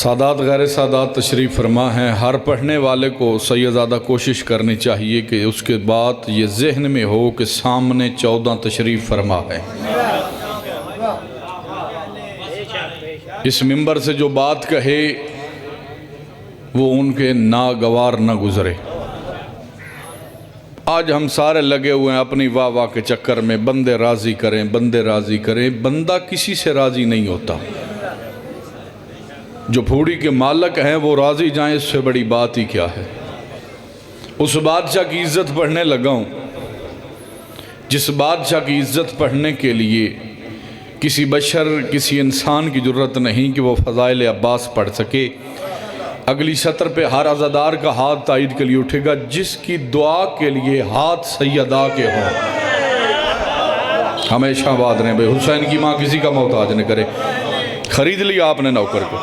सादात गैर सादात तशरीफ़ फरमा हैं। हर पढ़ने वाले को सैयदादा कोशिश करनी चाहिए कि उसके बाद ये जहन में हो कि सामने 14 तशरीफ़ फरमा है। इस मिंबर से जो बात कहे वो उनके नागवार न गुज़रे। आज हम सारे लगे हुए हैं अपनी वाह वाह के चक्कर में, बंदे राज़ी करें, बंदे राज़ी करें। बंदा किसी से राज़ी नहीं होता। जो फूड़ी के मालक हैं वो राज़ी जाएं, इससे बड़ी बात ही क्या है। उस बादशाह की इज़्ज़त पढ़ने लगा हूँ जिस बादशाह की इज़्ज़त पढ़ने के लिए किसी बशर, किसी इंसान की ज़रूरत नहीं कि वो फ़ज़ाइल अब्बास पढ़ सके। अगली सत्र पे हर अज़ादार का हाथ तायद के लिए उठेगा जिसकी दुआ के लिए हाथ सैयदा के हों। हमेशा बात नहीं भाई, हुसैन की माँ किसी का मोहताज न करे। ख़रीद लिया आपने नौकर को,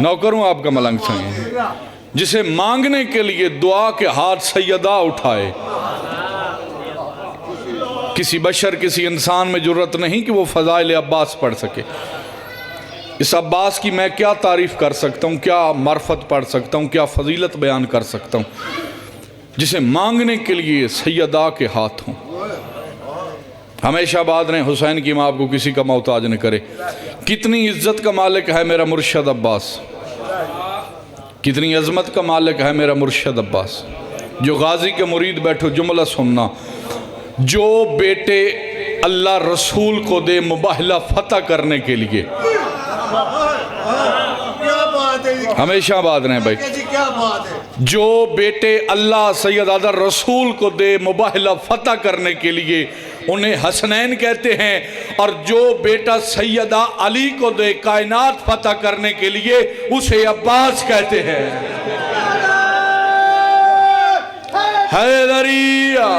नौकर हूँ आपका मलंग संग, जिसे मांगने के लिए दुआ के हाथ सैयदा उठाए। किसी बशर, किसी इंसान में ज़रूरत नहीं कि वो फ़ज़ाइल अब्बास पढ़ सके। इस अब्बास की मैं क्या तारीफ़ कर सकता हूँ, क्या मार्फत पढ़ सकता हूँ, क्या फ़जीलत बयान कर सकता हूँ, जिसे मांगने के लिए सैयदा के हाथ हों। हमेशा बात नहीं, हुसैन की माँ आपको किसी का मोहताज न करे। कितनी इज्जत का मालिक है मेरा मुर्शद अब्बास, कितनी अजमत का मालिक है मेरा मुर्शद अब्बास। जो गाजी के मुरीद बैठो जुमला सुनना, जो बेटे अल्लाह रसूल को दे मुबाहला फतह करने के लिए। हमेशा बात नहीं भाई, जो बेटे अल्लाह सैयदादा रसूल को दे मुबाहला फतह करने के लिए उन्हें हसनैन कहते हैं, और जो बेटा सैयदा अली को दे कायनात फतह करने के लिए उसे अब्बास कहते हैं। हैदरिया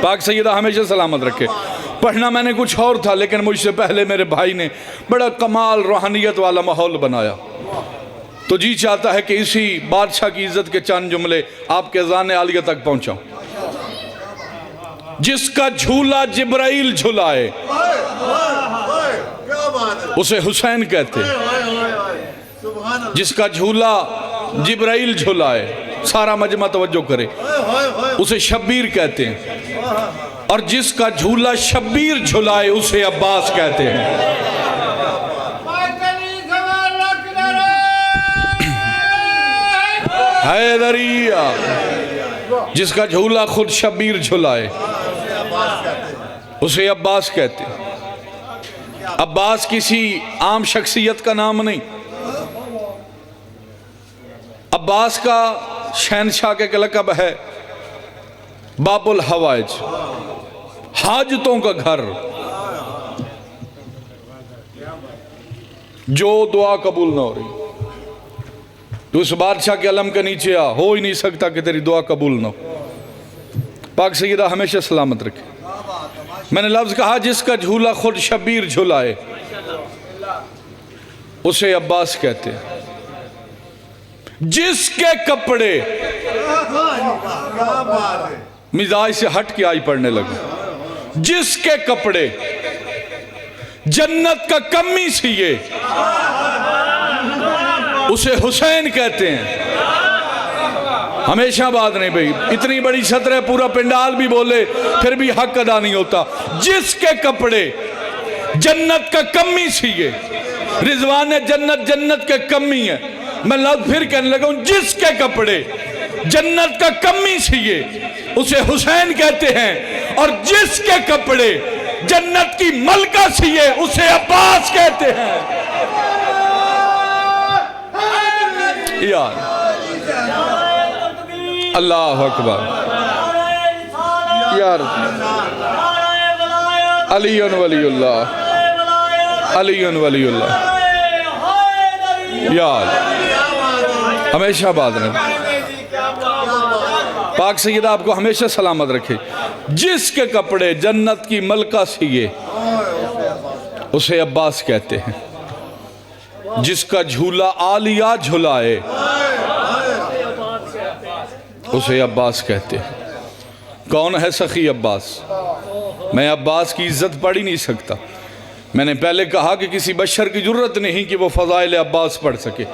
पाक सैयदा हमेशा सलामत रखे। पढ़ना मैंने कुछ और था, लेकिन मुझसे पहले मेरे भाई ने बड़ा कमाल रूहानियत वाला माहौल बनाया, तो जी चाहता है कि इसी बादशाह की इज्जत के चंद जुमले आपके ज़ाने आलिया तक पहुंचाऊं। जिसका झूला जिब्राइल झुलाए उसे हुसैन कहते हैं। जिसका झूला जिब्राइल झुलाए, सारा मजमा तवज्जो करे, उसे शब्बीर कहते हैं। और जिसका झूला शब्बीर झुलाए उसे अब्बास कहते हैं। हैदरिया जिसका झूला खुद शब्बीर झुलाए उसे अब्बास कहते हैं। अब्बास किसी आम शख्सियत का नाम नहीं। अब्बास का शहनशाह के लक़ब है बाबुल हवाइज, हाजतों का घर। जो दुआ कबूल ना हो रही तो उस बादशाह के अलम के नीचे आ, हो ही नहीं सकता कि तेरी दुआ कबूल ना हो। पाक सैयदा हमेशा सलामत रखे। मैंने लफ्ज़ कहा जिसका झूला खुद शब्बीर झुलाए उसे अब्बास कहते हैं। जिसके कपड़े, मिजाज से हट के आज पढ़ने लगे, जिसके कपड़े जन्नत का कमी सिए उसे हुसैन कहते हैं। हमेशा बात नहीं भाई, इतनी बड़ी सत्र है, पूरा पिंडाल भी बोले फिर भी हक अदा नहीं होता। जिसके कपड़े जन्नत का कमी सिए, रिजवान जन्नत जन्नत के कमी है। मैं लफ्ज़ फिर कहने लगा हूं, जिसके कपड़े जन्नत का कमी सिए उसे हुसैन कहते हैं, और जिसके कपड़े जन्नत की मलका सिए उसे अब्बास कहते हैं। यार अल्लाह अकबर, यार अलीयुन वलीउल्लाह, अलीयुन वलीउल्लाह। यार हमेशा बात रहे। पाक सैयदा आपको हमेशा सलामत रखे। जिसके कपड़े जन्नत की मलका सिए उसे अब्बास कहते हैं। जिसका झूला आलिया झुलाए उसे अब्बास कहते हैं। कौन है सखी अब्बास? मैं अब्बास की इज्जत पढ़ ही नहीं सकता। मैंने पहले कहा कि किसी बशर की जरूरत नहीं कि वो फ़ज़ाइल अब्बास पढ़ सके।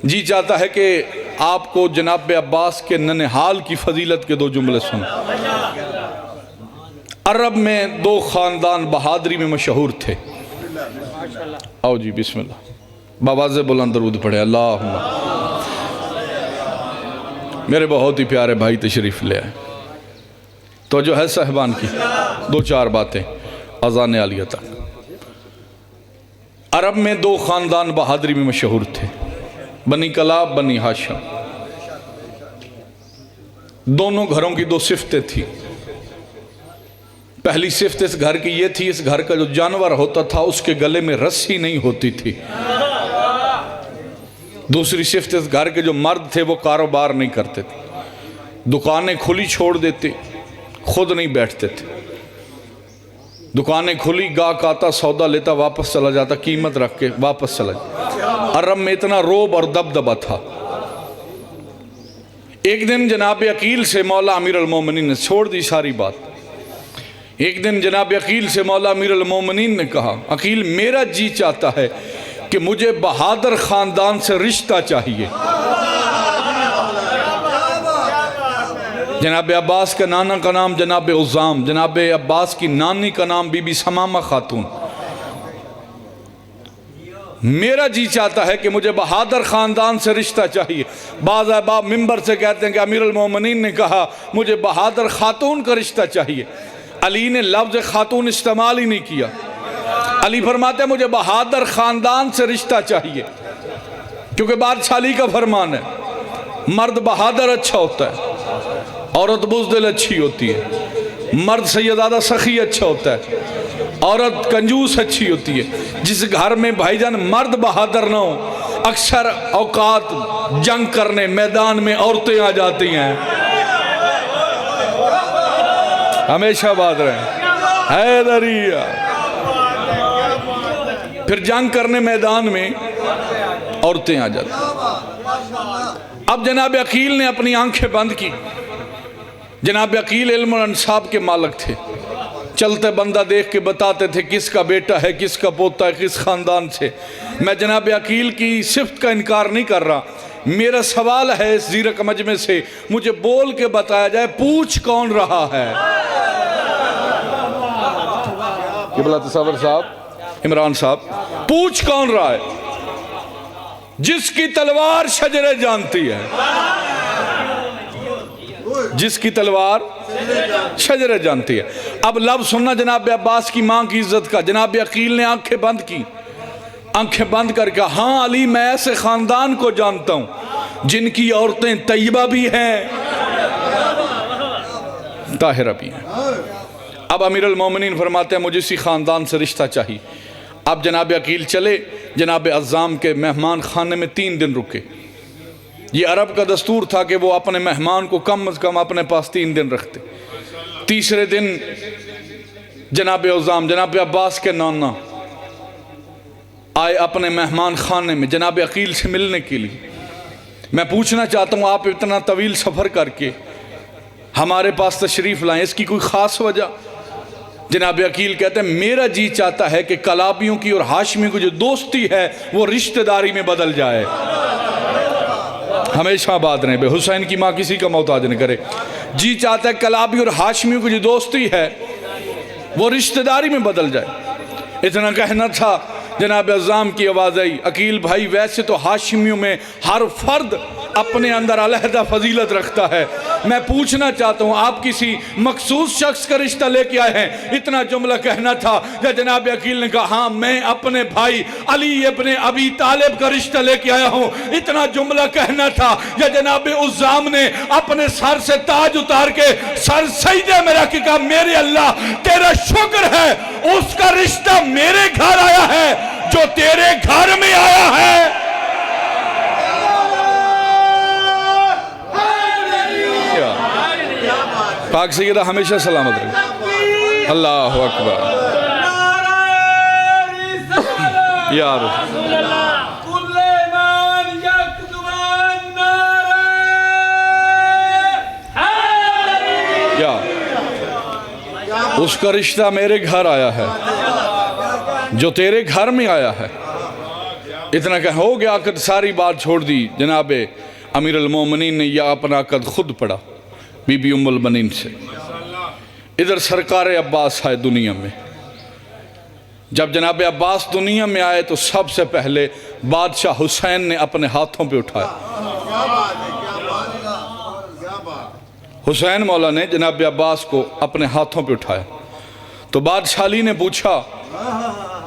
जी चाहता है कि आपको जनाब अब्बास के ननिहाल की फजीलत के 2 जुमले सुन। अरब में 2 ख़ानदान बहादरी में मशहूर थे। आओ जी बिस्मिल्लाह, बावाज़े बुलंद दरूद पढ़े। अल्लाहुम्मा। मेरे बहुत ही प्यारे भाई तशरीफ़ ले आए। तो जो है साहिबान की 2-4 बातें अज़ान आलिया तक। अरब में 2 ख़ानदान बहादरी में मशहूर थे, बनी कलाब, बनी हाशिम। दोनों घरों की 2 सिफतें थी। पहली सिफत इस घर की ये थी, इस घर का जो जानवर होता था उसके गले में रस्सी नहीं होती थी। दूसरी सिफत इस घर के जो मर्द थे वो कारोबार नहीं करते थे, दुकानें खुली छोड़ देते, खुद नहीं बैठते थे। दुकानें खुली, गाहक आता, सौदा लेता, वापस चला जाता, कीमत रख के वापस चला जाता। अरब में इतना रोब और दबदबा था। एक दिन जनाब अकील से मौला अमीर अल मोमिनीन ने छोड़ दी सारी बात। एक दिन जनाब अकील से मौला अमीर अल मोमिनीन ने कहा, अकील मेरा जी चाहता है कि मुझे बहादुर ख़ानदान से रिश्ता चाहिए। जनाब अब्बास का नाना का नाम जनाब उज़ाम, जनाब अब्बास की नानी का नाम बीबी समामा खातून। मेरा जी चाहता है कि मुझे बहादुर ख़ानदान से रिश्ता चाहिए। बाज़ अहबाब मिंबर से कहते हैं कि अमीर अल मोमिनीन ने कहा मुझे बहादुर खातून का रिश्ता चाहिए। अली ने लफ्ज़ खातून इस्तेमाल ही नहीं किया। अली फरमाते मुझे बहादुर ख़ानदान से रिश्ता चाहिए, क्योंकि बादशाही का फरमान है, मर्द बहादुर अच्छा होता है, औरत बुज़दिल अच्छी होती है। मर्द सैयदादा सखी अच्छा होता है, औरत कंजूस अच्छी होती है। जिस घर में भाईजान मर्द बहादुर ना हो, अक्सर औकात जंग करने मैदान में औरतें आ जाती हैं। हमेशा बात रहे हैदरिया, फिर जंग करने मैदान में औरतें आ जाती। अब जनाब अकील ने अपनी आंखें बंद की। जनाब अकील इल्म और अंसाब के मालिक थे। चलते बंदा देख के बताते थे किसका बेटा है, किसका पोता है, किस ख़ानदान से। मैं जनाब अकील की सिफ्त का इनकार नहीं कर रहा। मेरा सवाल है इस ज़ीरक मजमे से, मुझे बोल के बताया जाए पूछ कौन रहा है। किबला तसव्वुर साहब, इमरान साहब, पूछ कौन रहा है? जिसकी तलवार शजरे जानती है, जिसकी तलवार शजरे जानती है। अब लफ्ज़ सुनना जनाब अब्बास की मां की इज्जत का। जनाब अकील ने आंखें बंद की, आंखें बंद करके हाँ अली, मैं ऐसे ख़ानदान को जानता हूं जिनकी औरतें तैयबा भी हैं, ताहिरा भी हैं। अब अमीर अल मोमिनीन फरमाते हैं मुझे इसी ख़ानदान से रिश्ता चाहिए। अब जनाब अकील चले, जनाब अज़्ज़ाम के मेहमान खाने में 3 दिन रुके। ये अरब का दस्तूर था कि वो अपने मेहमान को कम अज़ कम अपने पास 3 दिन रखते। तीसरे दिन जनाब उज़्ज़ाम, जनाब अब्बास के नाना आए अपने मेहमान खाने में जनाब अकील से मिलने के लिए। मैं पूछना चाहता हूँ, आप इतना तवील सफ़र करके हमारे पास तशरीफ़ लाएँ, इसकी कोई ख़ास वजह? जनाब अकील कहते हैं मेरा जी चाहता है कि कलाबियों की और हाशमियों की जो दोस्ती है वो रिश्तेदारी में बदल जाए। हमेशा बात रहे, हुसैन की माँ किसी का मोहताज न करे। जी चाहता है कलाबी और हाशमियों की जो दोस्ती है वो रिश्तेदारी में बदल जाए। इतना कहना था, जनाब अज़्ज़ाम की आवाज़ आई, अकील भाई वैसे तो हाशिमियों में हर फर्द अपने अंदर अलहदा फजीलत रखता है, मैं पूछना चाहता हूँ आप किसी मखसूस शख्स का रिश्ता लेके आए हैं? इतना जुमला कहना था। या जनाब अकील ने कहा हाँ मैं अपने भाई अली इब्ने अबी तालिब का रिश्ता लेके आया हूँ, इतना जुमला कहना था। या जनाब उज़्ज़ाम ने अपने सर से ताज उतार के सर सजदे में रख के कहा मेरे अल्लाह तेरा शुक्र है उसका रिश्ता मेरे घर आया है जो तेरे घर में आया है। पाक सैयदा हमेशा सलामत रहे। अल्लाह अकबर यार। उसका रिश्ता मेरे घर आया है। जो तेरे घर में आया है। इतना कह हो गया कद सारी बात छोड़ दी। जनाब अमीर अल मोमिनीन ने यह अपना कद खुद पढ़ा बीबी उम्मुल बनीन से। इधर सरकार अब्बास आए दुनिया में। जब जनाब अब्बास दुनिया में आए तो सबसे पहले बादशाह हुसैन ने अपने हाथों पे उठाया। हुसैन मौला ने जनाब अब्बास को अपने हाथों पे उठाया तो बादशाह ने पूछा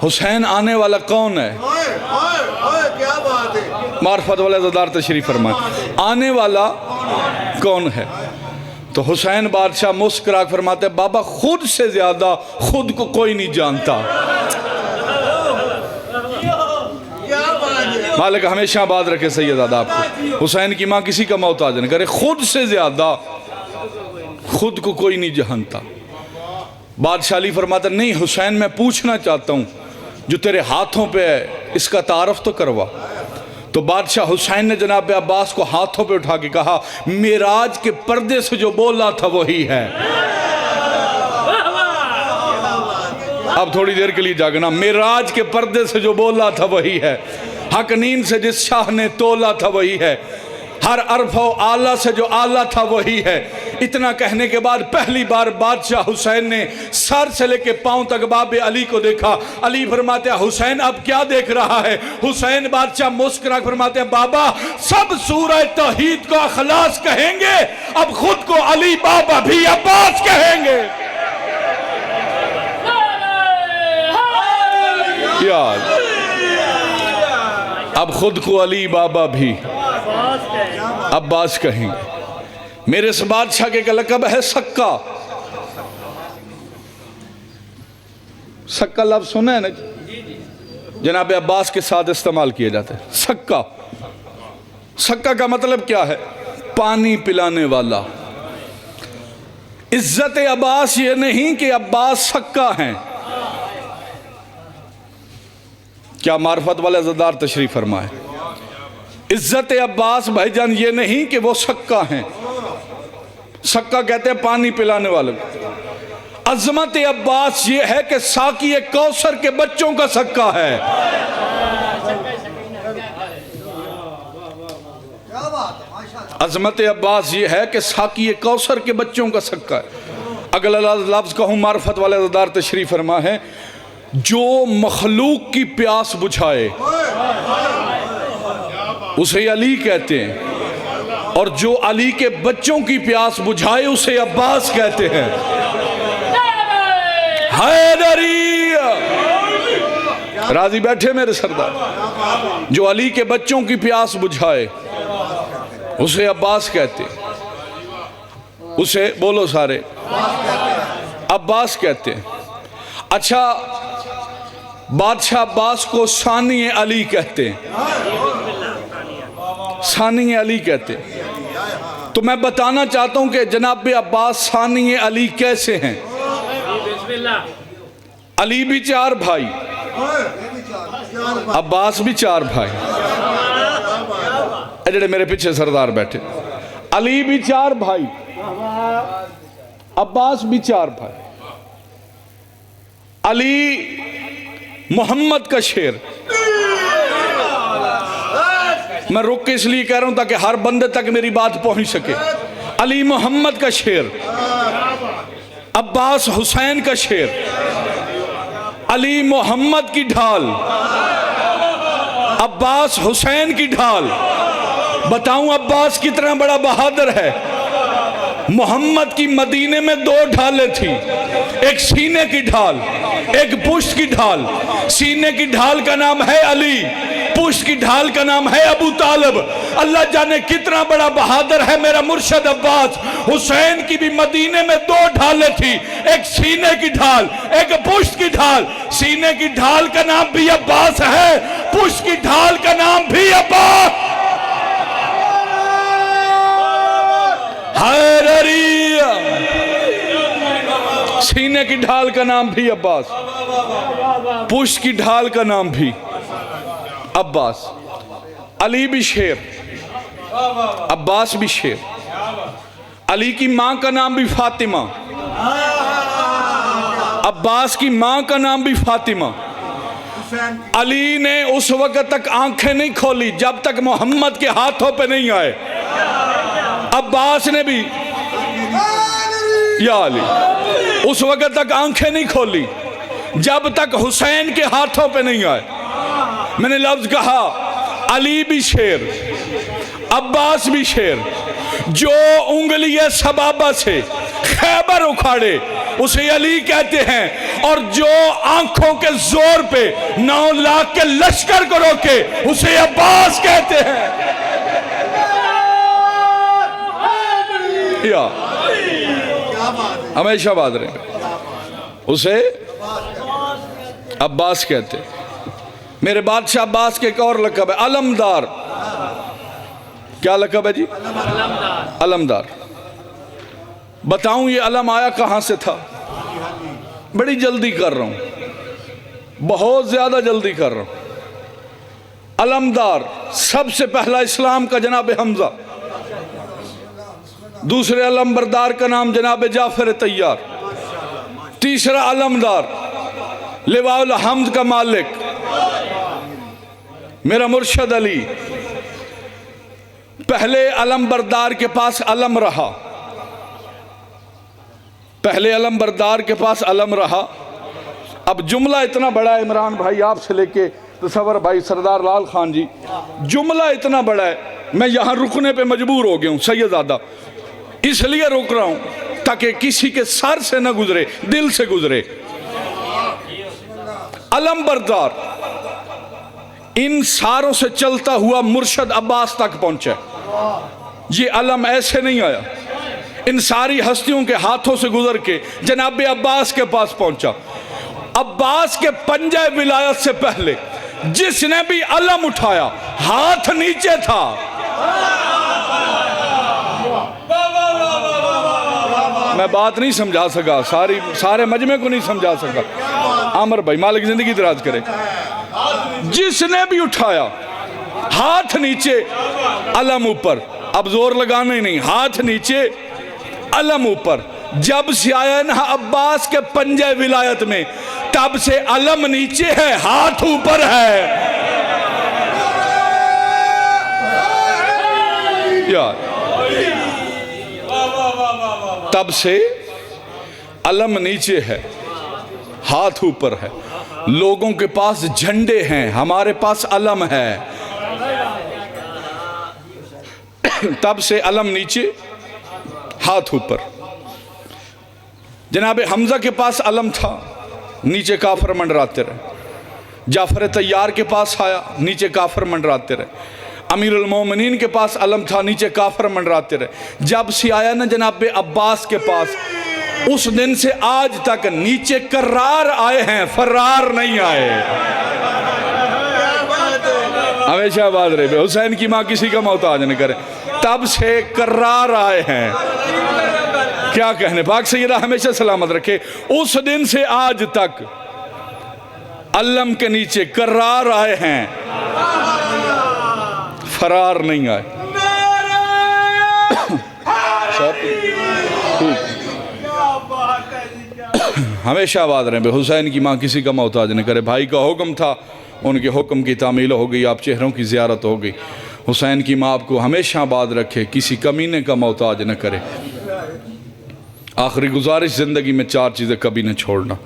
हुसैन आने वाला कौन है? क्या बात है? मार्फत वाले ज़दार तशरीफ फरमाए आने वाला कौन है? तो हुसैन बादशाह मुस्कुरा फरमाते बाबा खुद से ज्यादा खुद को कोई नहीं जानता। मालिक हमेशा आबाद रखे सैयदादा आपको। हुसैन की माँ किसी का मोहताज नहीं करे, खुद से ज्यादा खुद को कोई नहीं जानता। बादशाह अली फरमाता नहीं हुसैन मैं पूछना चाहता हूँ जो तेरे हाथों पे है इसका तारफ तो करवा। तो बादशाह हुसैन ने जनाब अब्बास को हाथों पे उठा के कहा मेराज के पर्दे से जो बोला था वही है। अब थोड़ी देर के लिए जागना। मेराज के पर्दे से जो बोला था वही है। हक नींद से जिस शाह ने तोला था वही है। हर अरफ आला से जो आला था वही है। इतना कहने के बाद पहली बार बादशाह हुसैन ने सर से लेके पांव तक बाबे अली को देखा। अली फरमाते हुसैन अब क्या देख रहा है? हुसैन बादशाह मुस्कुरा फरमाते बाबा सब सूरह तौहीद को अखलास कहेंगे, अब खुद को अली बाबा भी अब्बास कहेंगे। यार अब खुद को अली बाबा भी अब्बास कहेंगे। मेरे इस बादशाह के लक़ब है सक्का। सक्का लफ्ज़ सुना है ना, जनाब अब्बास के साथ इस्तेमाल किए जाते हैं। सक्का, सक्का का मतलब क्या है? पानी पिलाने वाला। इज्जत अब्बास ये नहीं कि अब्बास सक्का हैं। क्या मार्फत वाले ज़दार तशरीफ फरमाए। इज्जत अब्बास भाईजान ये नहीं कि वो सक्का हैं। सक्का कहते हैं पानी पिलाने वाले। अजमत अब्बास ये है कि साकी कौसर के बच्चों का सक्का है। अजमत अब्बास ये है कि साकी कौसर के बच्चों का सक्का है। अगला लफ्ज कहूं मार्फत वाले ज़दार तशरीफ फरमा है जो मखलूक की प्यास बुझाए उसे अली कहते हैं, और जो अली के बच्चों की प्यास बुझाए उसे अब्बास कहते हैं। हैदरी राजी बैठे मेरे सरदार। जो अली के बच्चों की प्यास बुझाए उसे अब्बास कहते हैं। उसे बोलो सारे अब्बास कहते हैं। अच्छा बादशाह अब्बास को सानी अली कहते हैं। सानी अली कहते हैं। तो मैं बताना चाहता हूं कि जनाब अब्बास सानी अली कैसे हैं। अली भी 4 भाई, अब्बास भी 4 भाई। जेड़े मेरे पीछे सरदार बैठे, अली भी 4 भाई, अब्बास भी 4 भाई। अली मोहम्मद का शेर। मैं रुक के इसलिए कह रहा हूं ताकि हर बंदे तक मेरी बात पहुंच सके। अली मोहम्मद का शेर, अब्बास हुसैन का शेर, अली मोहम्मद की ढाल, अब्बास हुसैन की ढाल। बताऊं अब्बास कितना बड़ा बहादुर है। मोहम्मद की मदीने में 2 ढालें थी, एक सीने की ढाल, एक पुश्त की ढाल। सीने की ढाल का नाम है अली, पुश्त की ढाल का नाम है अबू तालिब। अल्लाह जाने कितना बड़ा बहादुर है मेरा मुर्शद अब्बास। हुसैन की भी मदीने में 2 ढालें थी, एक सीने की ढाल, एक पुश्त की ढाल। सीने की ढाल का नाम भी अब्बास है, पुश्त की ढाल का नाम भी अब्बास। सीने की ढाल का नाम भी अब्बास, पुश्त की ढाल का नाम भी अब्बास। अली भी शेर, अब्बास भी शेर। अली की मां का नाम भी फातिमा, अब्बास की मां का नाम भी फातिमा। हुसैन की। अली ने उस वक्त तक आंखें नहीं खोली जब तक मोहम्मद के हाथों पे नहीं आए। अब्बास ने भी या अली उस वक्त तक आंखें नहीं खोली जब तक हुसैन के हाथों पे नहीं आए। मैंने लफ्ज कहा, अली भी शेर, अब्बास भी शेर। जो उंगली सबाबा से खैबर उखाड़े उसे अली कहते हैं, और जो आंखों के जोर पे 9 लाख के लश्कर को रोके उसे अब्बास कहते हैं। या क्या बात है। हमेशा बात रहे, उसे अब्बास कहते हैं। मेरे बादशाह अब्बास के एक और लकब है, अलमदार। क्या लकब है जी? अलमदार। बताऊं ये अलम आया कहां से था? बड़ी जल्दी कर रहा हूं, बहुत ज्यादा जल्दी कर रहा हूं। अलमदार सबसे पहला इस्लाम का जनाब हमजा, दूसरे अलमबरदार का नाम जनाब जाफर तैयार, तीसरा अलमदार लिवाउल हम्द का मालिक मेरा मुर्शद अली। पहले अलमबरदार के पास अलम रहा, पहले अलमबरदार के पास अलम रहा। अब जुमला इतना बड़ा है इमरान भाई, आपसे लेके तसव्वुर भाई सरदार लाल खान जी, जुमला इतना बड़ा है मैं यहां रुकने पे मजबूर हो गया हूं सैयदादा। इसलिए रुक रहा हूं ताकि किसी के सर से न गुजरे, दिल से गुजरे। अलमबरदार इन सारों से चलता हुआ मुर्शद अब्बास तक पहुंचा। ये अलम ऐसे नहीं आया, इन सारी हस्तियों के हाथों से गुजर के जनाब अब्बास के पास पहुंचा। अब्बास के पंजे विलायत से पहले जिसने भी अलम उठाया हाथ नीचे था। मैं बात नहीं समझा सका, सारे मजमे को नहीं समझा सका। आमर भाई मालिक जिंदगी दराज करे। जिसने भी उठाया हाथ नीचे, अलम ऊपर। अब जोर लगाना ही नहीं, हाथ नीचे अलम ऊपर। जब से आया ना अब्बास के पंजे विलायत में, तब से अलम नीचे है, हाथ ऊपर है। यार तब से अलम नीचे है, हाथ ऊपर है। लोगों के पास झंडे हैं, हमारे पास अलम है। तब से अलम नीचे, हाथ ऊपर। जनाब हमजा के पास अलम था, नीचे काफर मंडराते रहे। जाफर तैयार के पास आया, नीचे काफर मंडराते रहे। अमीरुल मोमिनीन के पास अलम था, नीचे काफर मंडराते रहे। जब से आया ना जनाब अब्बास के पास, उस दिन से आज तक नीचे करार आए हैं, फरार नहीं आए। हमेशा बात रहे, हुसैन की माँ किसी का मोहताज न करे। तब से करार आए हैं। क्या कहने, पाक सैयदा हमेशा सलामत रखे। उस दिन से आज तक अलम के नीचे करार आए हैं, फरार नहीं आए। हमेशा बात रहे, हुसैन की माँ किसी का मोहताज न करे। भाई का हुक्म था, उनके हुक्म की तामील हो गई, आप चेहरों की ज़ियारत हो गई। हुसैन की माँ आपको हमेशा बात रखे, किसी कमीने का मोहताज न करे। आखिरी गुजारिश, ज़िंदगी में 4 चीज़ें कभी न छोड़ना।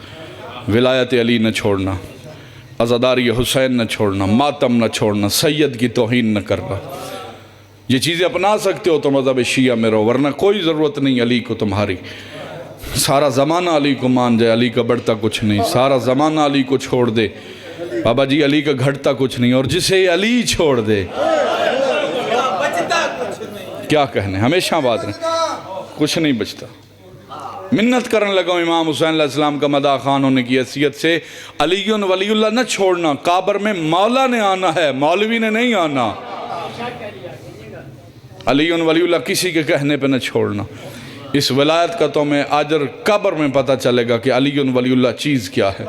विलायत अली न छोड़ना, अज़ादारी हुसैन न छोड़ना, मातम न छोड़ना, सैयद की तौहीन न करना। ये चीज़ें अपना सकते हो तो मज़हब शिया में रहो, वरना कोई ज़रूरत नहीं अली को तुम्हारी। सारा ज़माना अली को मान जाए, अली का बढ़ता कुछ नहीं। सारा ज़माना अली को छोड़ दे, बाबा जी अली का घटता कुछ नहीं। और जिसे अली छोड़ दे, क्या कहने, हमेशा बात नहीं, कुछ नहीं बचता। मिन्नत करने लगा इमाम हुसैन अलैहिस्सलाम का मदा खान होने की हैसियत से, अलीयुन वलीउल्लाह न छोड़ना। काबर में मौला ने आना है, मौलवी ने नहीं आना। अलीयुन वलीउल्लाह किसी के कहने पे न छोड़ना। इस वलायत का तो मैं अजर कब्र में पता चलेगा कि अलीयुन वलीउल्लाह चीज़ क्या है।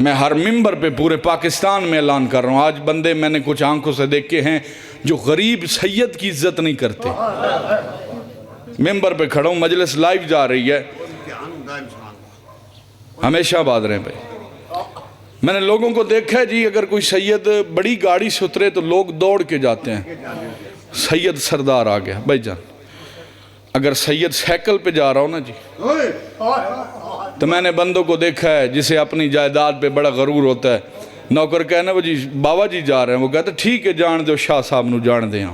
मैं हर मिंबर पे पूरे पाकिस्तान में ऐलान कर रहा हूँ। आज बंदे मैंने कुछ आंखों से देखे हैं जो गरीब सैयद की इज्जत नहीं करते। मिंबर पे खड़ा हूँ, मजलिस लाइव जा रही है, हमेशा बात रहे भाई। मैंने लोगों को देखा है जी, अगर कोई सैयद बड़ी गाड़ी से उतरे तो लोग दौड़ के जाते हैं, सैयद सरदार आ गया भाईजान। अगर सैयद साइकिल पे जा रहा हो ना जी, तो मैंने बंदों को देखा है जिसे अपनी जायदाद पे बड़ा गरूर होता है, नौकर कहना वो जी बाबा जी जा रहे हैं, वो कहते ठीक है जान दो शाह साहब नू जान दे,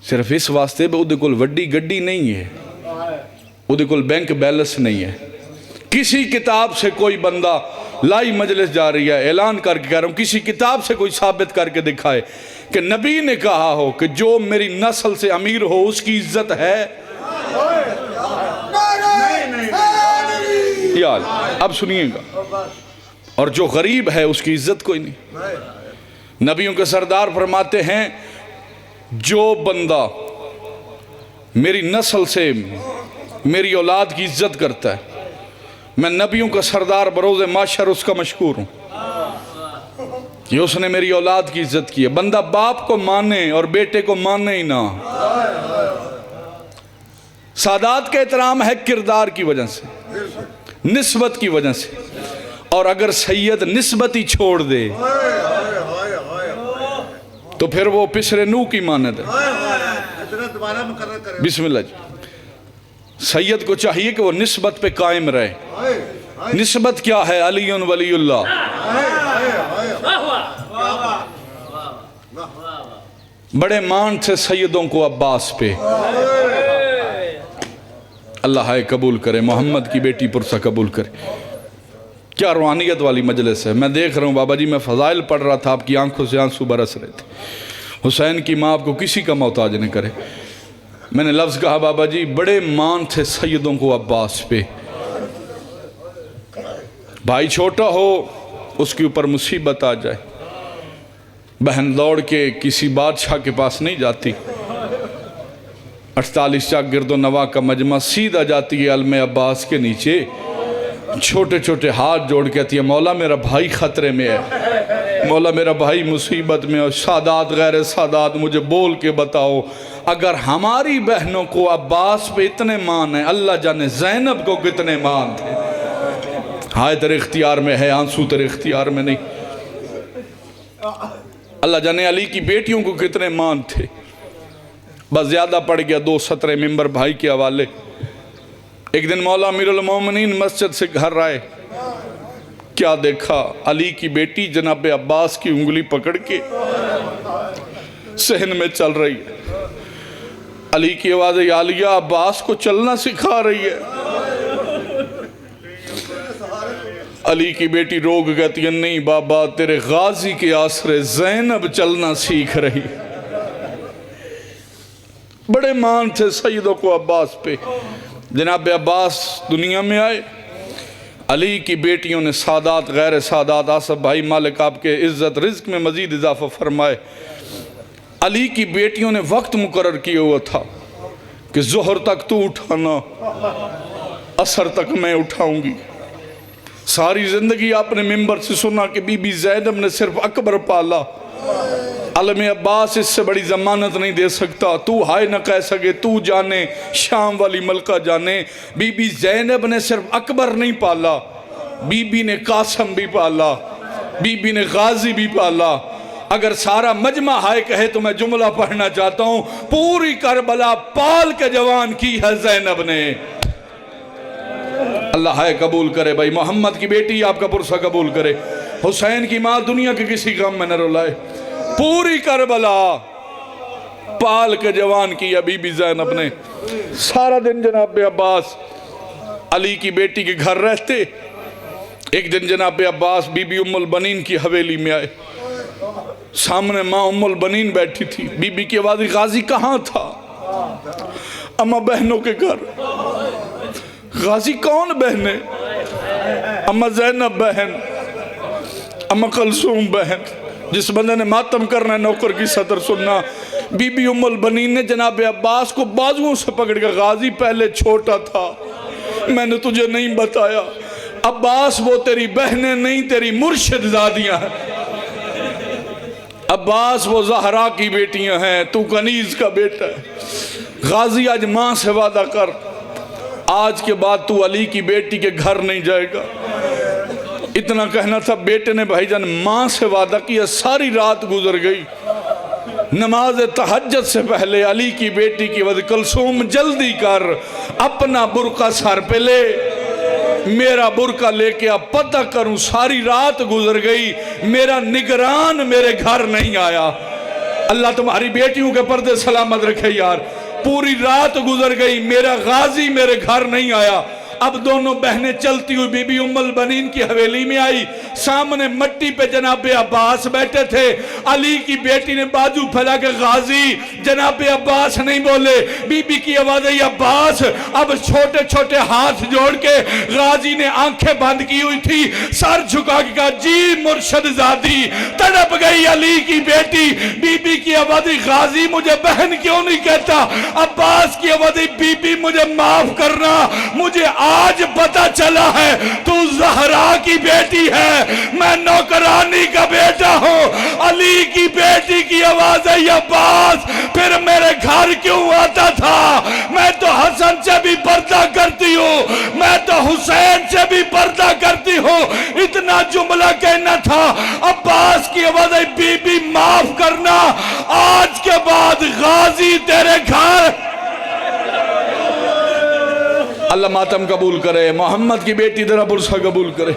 सिर्फ इस वास्ते ਉਹਦੇ ਕੋਲ ਵੱਡੀ ਗੱਡੀ नहीं है, ਉਹਦੇ ਕੋਲ बैंक बैलेंस नहीं है। किसी किताब से कोई बंदा लाई मजलिस जा रही है, ऐलान करके कह रहा हूँ, किसी किताब से कोई साबित करके दिखाए कि नबी ने कहा हो कि जो मेरी नस्ल से अमीर हो उसकी इज्जत है। यार अब सुनिएगा, और जो गरीब है उसकी इज्जत कोई नहीं। नबियों के सरदार फरमाते हैं जो बंदा मेरी नस्ल से मेरी औलाद की इज्जत करता है, मैं नबियों का सरदार बरोज़े माशर उसका मशकूर हूँ कि उसने मेरी औलाद की इज्जत की है। बंदा बाप को माने और बेटे को माने ही ना। सादात का एहतराम है किरदार की वजह से, निस्बत की वजह से, और अगर सैयद निस्बत ही छोड़ दे तो फिर वो पिछले नूह की मानद है। बिस्मिल्लाह जी। सैयद को चाहिए कि वो निस्बत पे कायम रहे। निस्बत क्या है? अलीउन वलीउल्लाह। बड़े मान थे सैयदों को अब्बास पे, अल्लाह है कबूल करे, मोहम्मद की बेटी पुरसा कबूल करे। क्या रूहानियत वाली मजलिस है। मैं देख रहा हूँ बाबा जी, मैं फ़ज़ाइल पढ़ रहा था, आपकी आंखों से आंसू बरस रहे थे। हुसैन की माँ आपको किसी का मोहताज नहीं करे। मैंने लफ्ज़ कहा बाबा जी, बड़े मान थे सैयदों को अब्बास पे। भाई छोटा हो उसके ऊपर मुसीबत आ जाए, बहन दौड़ के किसी बादशाह के पास नहीं जाती, 48 शागिर्दो नवा का मजमा सीधा जाती है अलमे अब्बास के नीचे, छोटे छोटे हाथ जोड़ के कहती है मौला मेरा भाई ख़तरे में है, मौला मेरा भाई मुसीबत में, और सादात गैर सादात मुझे बोल के बताओ, अगर हमारी बहनों को अब्बास पे इतने मान है, अल्लाह जाने ज़ैनब को कितने मान थे। हाय तेरे इख्तियार में है, आंसू तेरे इख्तियार में नहीं। अल्लाह जाने अली की बेटियों को कितने मान थे। बस ज़्यादा पड़ गया 2 सतरे मेंबर भाई के हवाले। एक दिन मौला अमीरुल मोमिनीन मस्जिद से घर आए, क्या देखा? अली की बेटी जनाब अब्बास की उंगली पकड़ के सहन में चल रही है। अली की आवाज़ आलिया अब्बास को चलना सिखा रही है। अली की बेटी रोक कहती है नहीं बाबा, तेरे गाजी के आसरे ज़ैनब चलना सीख रही। बड़े मान थे सैयदों को अब्बास पे। जनाब अब्बास दुनिया में आए, अली की बेटियों ने सादात गैर सादात आसफ भाई मालिक आपके इज़्ज़त रिज़्क़ में मज़ीद इजाफ़ा फरमाए। अली की बेटियों ने वक्त मुकर्रर किया हुआ था कि ज़ोहर तक तू उठाना, असर तक मैं उठाऊंगी। सारी ज़िंदगी आपने मिंबर से सुना कि बीबी ज़ैनब ने सिर्फ अकबर पाला, आलम अब्बास इससे बड़ी ज़मानत नहीं दे सकता, तू हाय न कह सके, तू जाने शाम वाली मलका जाने। बीबी ज़ैनब ने सिर्फ अकबर नहीं पाला, बीबी ने कासम भी पाला, बीबी ने गाजी भी पाला। अगर सारा मजमा हाय कहे तो मैं जुमला पढ़ना चाहता हूँ, पूरी करबला पाल के जवान की है ज़ैनब ने। अल्लाह है कबूल करे भाई, मोहम्मद की बेटी आपका पुरसा कबूल करे। हुसैन की माँ दुनिया के किसी गम में न रुलाए, पूरी करबला पाल के जवान की बीबी ज़ैनब ने। सारा दिन जनाब अब्बास अली की बेटी के घर रहते। एक दिन जनाब अब्बास बीबी उम्मुल बनीन की हवेली में आए, सामने माँ उम्मुल बनीन बैठी थी। बीबी की आवाज़ गाजी कहाँ था? अम्मा बहनों के घर। गाजी कौन बहने? अम्मा ज़ैनब बहन, अम्मा कलसूम बहन। जिस बंदे ने मातम करना है नौकर की सदर सुनना। बीबी उम्मुल बनीन ने जनाब अब्बास को बाजुओं से पकड़ कर, गाजी पहले छोटा था, मैंने तुझे नहीं बताया, अब्बास वो तेरी बहनें नहीं तेरी मुर्शिद ज़ादियाँ हैं, अब्बास वो ज़हरा की बेटियां हैं, तू कनीज़ का बेटा है। गाजी आज माँ से वादा कर, आज के बाद तू अली की बेटी के घर नहीं जाएगा। इतना कहना था। बेटे ने भाईजान माँ से वादा किया, सारी रात गुजर गई। नमाज तहज्जुद से पहले अली की बेटी की वजह कुलसूम जल्दी कर, अपना बुरका सर पे ले, मेरा बुरका लेके अब पता करूं। सारी रात गुजर गई, मेरा निगरान मेरे घर नहीं आया। अल्लाह तुम्हारी बेटियों के पर्दे सलामत रखे यार। पूरी रात गुजर गई, मेरा गाजी मेरे घर नहीं आया। अब दोनों बहनें चलती हुई बीबी उम्मुल बनीन की हवेली में आई। सामने मट्टी पे जनाबे अब्बास बैठे थे। अली की बेटी ने बाजू फैला के, गाजी जनाबे अब्बास नहीं बोले। बीबी की आवाज आई, अब्बास। अब छोटे छोटे हाथ जोड़ के गाजी ने आंखें बंद की हुई थी, सर झुका के कहा, जी मुर्शदजादी। तड़प गई अली की बेटी। बीबी की आवाज आई, गाजी मुझे बहन क्यों नहीं कहता। अब्बास की आवाज आई, बीबी मुझे माफ करना, मुझे आज पता चला है तू ज़हरा की बेटी है, मैं नौकरानी का बेटा हूं। अली की बेटी की आवाज है, अब्बास फिर मेरे घर क्यों आता था? मैं तो हसन से भी पर्दा करती हूं, मैं तो हुसैन से भी पर्दा करती हूं। इतना जुमला कहना था। अब्बास की आवाज है, बीबी माफ करना, आज के बाद गाजी तेरे घर। अल्लाह मातम कबूल करे, मोहम्मद की बेटी तेरा बुरसा कबूल करे।